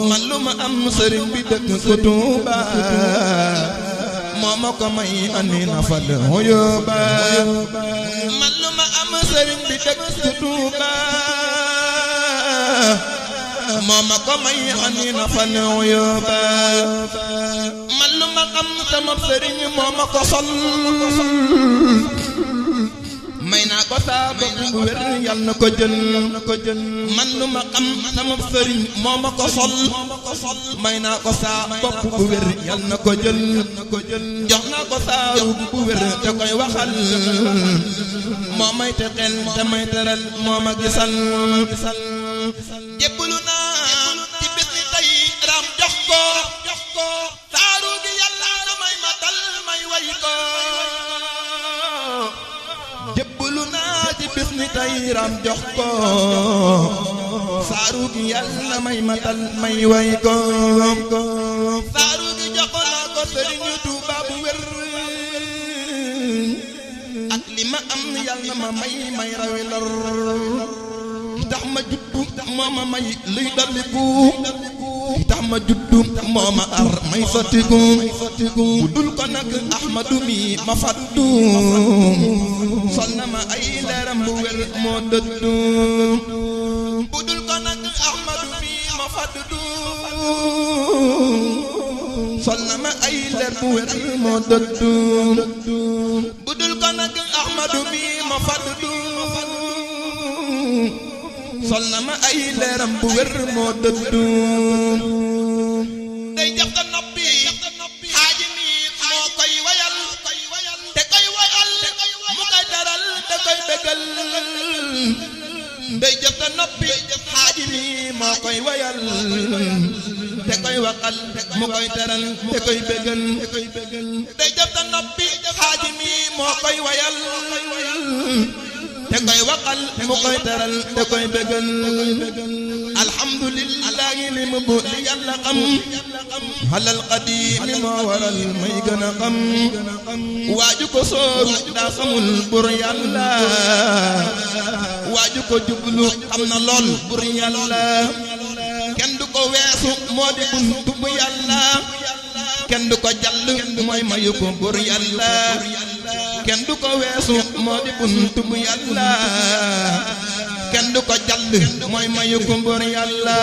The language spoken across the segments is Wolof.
man lu ma am sëriñ bi dëkk ko Tuuba moo ma ko may andi na fa de hoyoba man lu ma am sëriñ bi dëkk ko Tuuba moo ma ko may andi na fa de hoyoba man lu ma am sama sëriñ moo ma ko sol may naa ko saa bopp bu wér yal na ko jël man lu ma xam sama sëriñ moo ma ko sol may naa ko saa bopp bu wér yal na ko jël jox naa ko saa ruub bu wér te koy waxal moo may te xel te may teral moo ma gisal jébbalu naa ci bis ni tey raam jox ko saaru gi yàlla na may matal may way ko jébbalu naa ci bis ni tey raam jox ko saaru gi yàlla may matal may way ko saaru gi jox naa ko sëriñu Tuuba bu wér ak li ma am yàlla ma may rawi lor tax ma juddu moo ma may luy dolliku tax ma juddu moo ma ar may sottiku bu dul ko nag Ahmadu mi ma faddu sol na ma ay leeram bu wér moo dëddu bu dul ko nag Ahmadu mi ma faddu sol na ma ay leer bu wér moo dëddu bu dul ko nag Ahmadu mi ma faddu sol na ma ay leeram bu wér moo dëddu day jaf ta noppi xaaji mi moo koy wayal te koy wayal mu koy daral te koy bégal day jaf ta noppi xaaji mi moo koy wayal te koy waxal mu koy daral te koy bégal day jaf ta noppi xaaji mi moo koy wayal te koy waxal mu koy teral te koy bégal alhamdulillahi li mu bu li yàlla xam halal qadiimi moo waral may gën a xam waaju ko sooru daa xamul bur yàlla waaju ko jublu xam na lool bur yàlla kenn du ko weesu moo di buntu bu yàlla kenn du ko jàll mooy mayu ko bur yàlla kenn du ko weesu moo di buntu bu yàlla kenn du ko jàll mooy mayu ko bur yàlla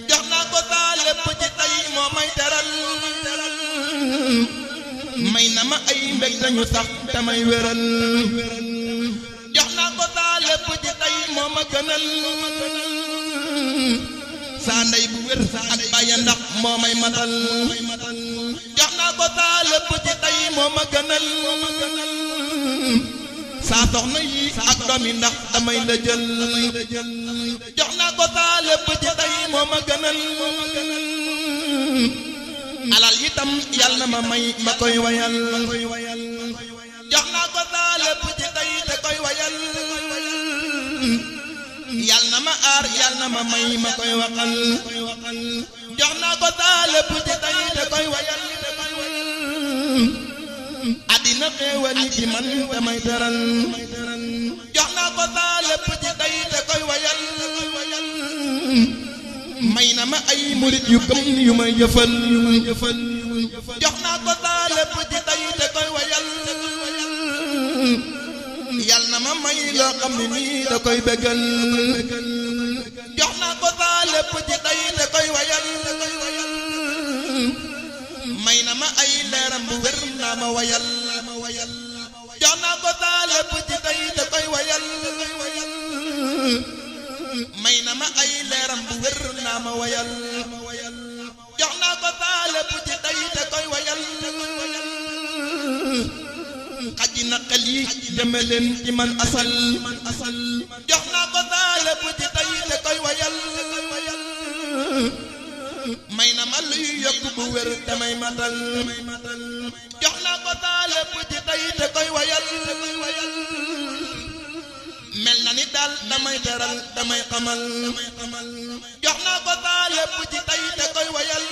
jox naa ko saa lépp ci tey moo may teral may na ma ay mbég dañu sax te may wéral jox naa ko saa lépp ci tey moo ma gënal saa ndey bu wér ak bàyyi ndax moo may matal jox naa ko saa lépp ci tey moo ma gënal saa soxna yi ak doom yi ndax damay la jël jox naa ko saa lépp ci tey moo ma gënal alal itam yàlla na ma may ma koy wayal jox naa ko saa lépp ci tey te koy wayal yal na ma aar yal na ma may ma koy waxal jox naa ko saa lépp ci tey te koy wayal àddina xéewali ci man damay teral jox naa ko saa lépp ci tey te koy wayal may na ma ay murit yu gëm yu may jëfal jox naa ko saa lépp ci tey te koy wayal yal na ma may loo xam ne nii da koy bégal jox naa ko saa lépp ci tey te koy wayal may na ma ay leeram bu wér naa ma wayal jox naa ko saa lépp ci tey te koy wayal may na ma ay leeram bu wér naa ma wayal jox naa ko saa lépp ci tey te koy wayal xaji na xel yi deme leen ci man asal jox naa ko saa lépp ci tey te koy wayal may na ma luy yokk bu wér damay matal jox naa ko saa lépp ci tey te koy wayal mel na ni daal damay teral damay xamal jox naa ko saa lépp ci tey te koy wayal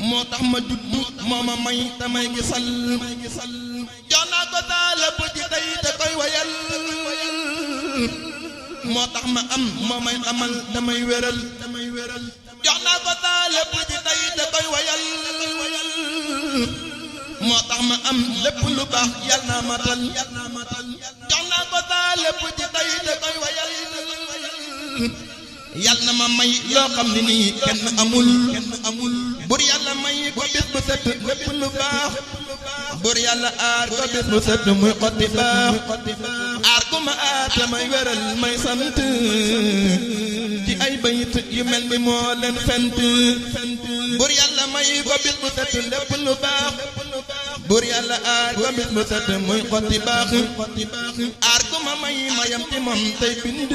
moo tax ma juddu moo ma may damay gisal jox naa ko saa lépp ci tey te koy wayal moo tax ma am moo may xamal damay wéral jox naa ko saa lépp ci tey da koy wayal moo tax ma am lépp lu baax yal naa matal jox naa ko saa lépp ci tey da koy wayal yal na ma may loo xam ne nii kenn amul bur yàlla may ko bis bu set lépp lu baax bur yàlla aar ko bis bu set muy xotti baax aar ku ma aar te may wéral may sant ci ay bayit yu mel ni moo leen fent bur yàlla may ko bis bu set lépp lu baax bur yàlla aar ko bis bu set muy xotti baax aar ku ma may mayam ci moom tey bind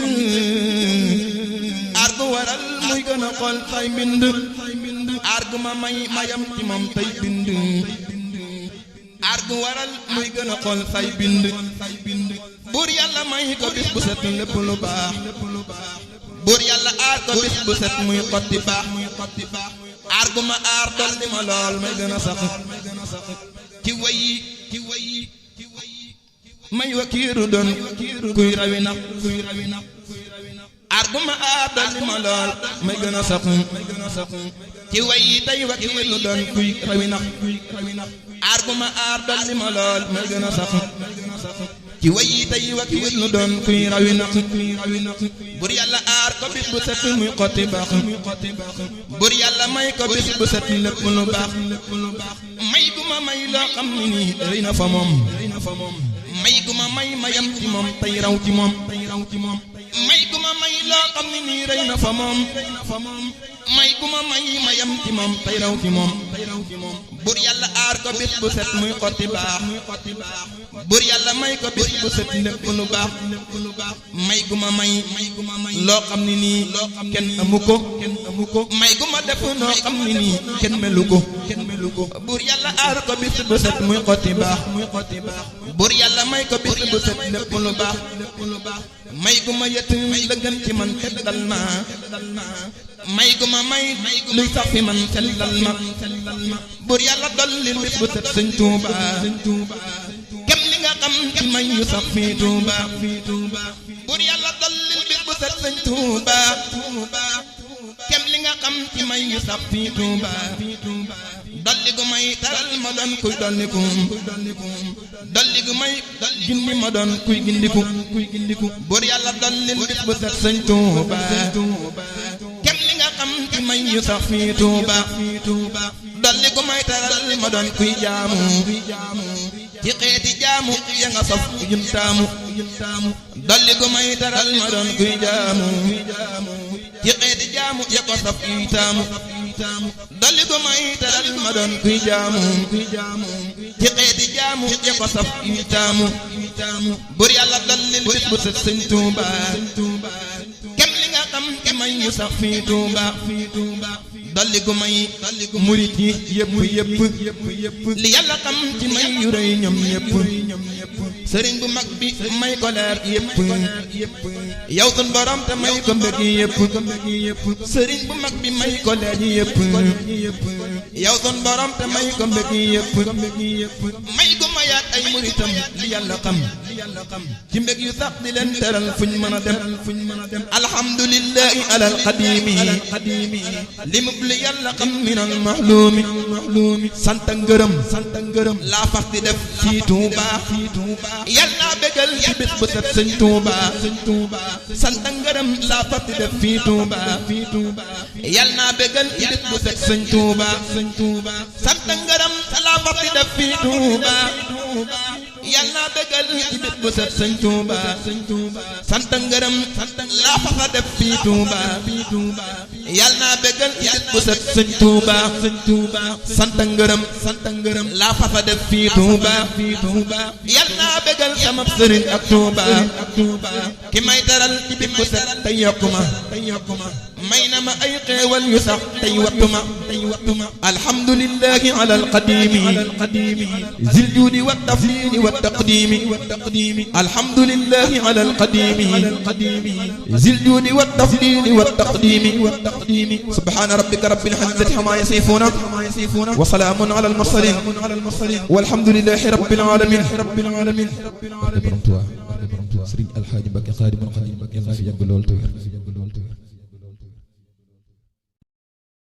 aar gu waral muy gën a xool say mbind aar gu ma may mayam ci moom tey bind aar gu waral muy gën a xool say bind buur yàlla may ko bis bu set lépp lu baax buur yàlla aar ko bis bu set muy xotti baax aar gu ma aar dol di ma lool may gën a sax ci wayi may wakiiru doon kuy rawi nax aar gu ma aar dol di ma lool may gën a sax ci wayi tey wakiiru doon kuy rawi nax aar gu ma aar dol di ma lool may gën a sax ci wayi tey wakiiru doon kuy rawi nax bur yàlla aar ko bis bu set muy xotti baax bur yàlla may ko bis bu set lépp lu baax may gu ma may loo xam ne nii rëy na fa moom may gu ma may mayam ci moom tey raw ci moom may gu ma may loo xam ne nii rëy na fa moom may gu ma may mayam ci moom tey raw ci moom bur yàlla aar ko bis bu set muy xotti baax bur yàlla may ko bis bu set lépp lu baax may gu ma may loo xam ne nii kenn amu ko may gu ma def noo xam ne nii kenn melu ko bur yàlla aar ko bis bu set muy xotti baax bur yàlla may ko bis bu set lépp lu baax may gu ma yett la gën ci man teddal ma may gu ma may luy sax fi man sellal ma bur yàlla dolli bis bu set sëñ Tuuba kem li nga xam ci may yu sax fii Tuuba bur yàlla dolli bis bu set sëñ Tuuba kem li nga xam ci may yu sax fii Tuuba dolli gu may taral ma doon kuy dolliku dolli gu may gindi ma doon kuy gindiku bur yàlla dolli bis bu set sëñ Tuuba kem li nga xam ci may yu sax fii Tuuba dolli gu may taral ma doon kuy jaamu ci xeeti jaamu ya nga sof yun taamu dolli gu may taral ma doon kuy jaamu ci xeeti jaamu ya ko sof yuy taamu dolli gu may taral ma doon kuy jaamu ci xeeti jaamu ya ko sof yuy taamu bur yàlla dolli bis bu set sëñ Tuuba kem li nga xam ci may yu sax fii Tuuba dolli gu may murit yi yëpp li yàlla xam ci may yu rëy ñoom ñëpp sëriñ bu mag bi may ko leer yëpp yow sun borom te may ko mbëgg yëpp sëriñ bu mag bi may ko leer yëpp yow sun borom te may ko mbëgg yëpp may gu ma yaat ay muritam li yàlla xam ci mbëgg yu sax di leen teral fuñ mën a dem alhamdulillahi alal qadimi li yàlla xam minal mahluumi sant ngërëm laa fas di def fii Tuuba yàlla naa bégal ci bis bu set sëñ Tuuba sant ngërëm laa fas di def fii Tuuba yàlla naa bégal ci bis bu set sëñ Tuuba sant ngërëm laa fas di def fii Tuuba yàlla naa bégal ci bis bu set sëñ Tuuba sant ngërëm laa fas a def fii Tuuba yàlla naa bégal ci bis bu set sëñ Tuuba sant ngërëm laa fas a def fii Tuuba yàlla naa bégal sama sëriñ ak Tuuba ki may taral ci bis bu set tey yokku ma may na ma ay xéewal yu sax tey wattuma alhamdulillahi ala alqadimi zil juudi wa taflili wa taqdimi alhamdulillahi ala alqadimi zil juudi wa taflili wa taqdimi subhana rabbika rabbil izzati amma yasifuna wa salamun ala almursalin walhamdulillahi rabbil alamin Sëriñ Alxaaji Mbàkke Xaadimul Xadiim yàlla na fi yàgg lool te wér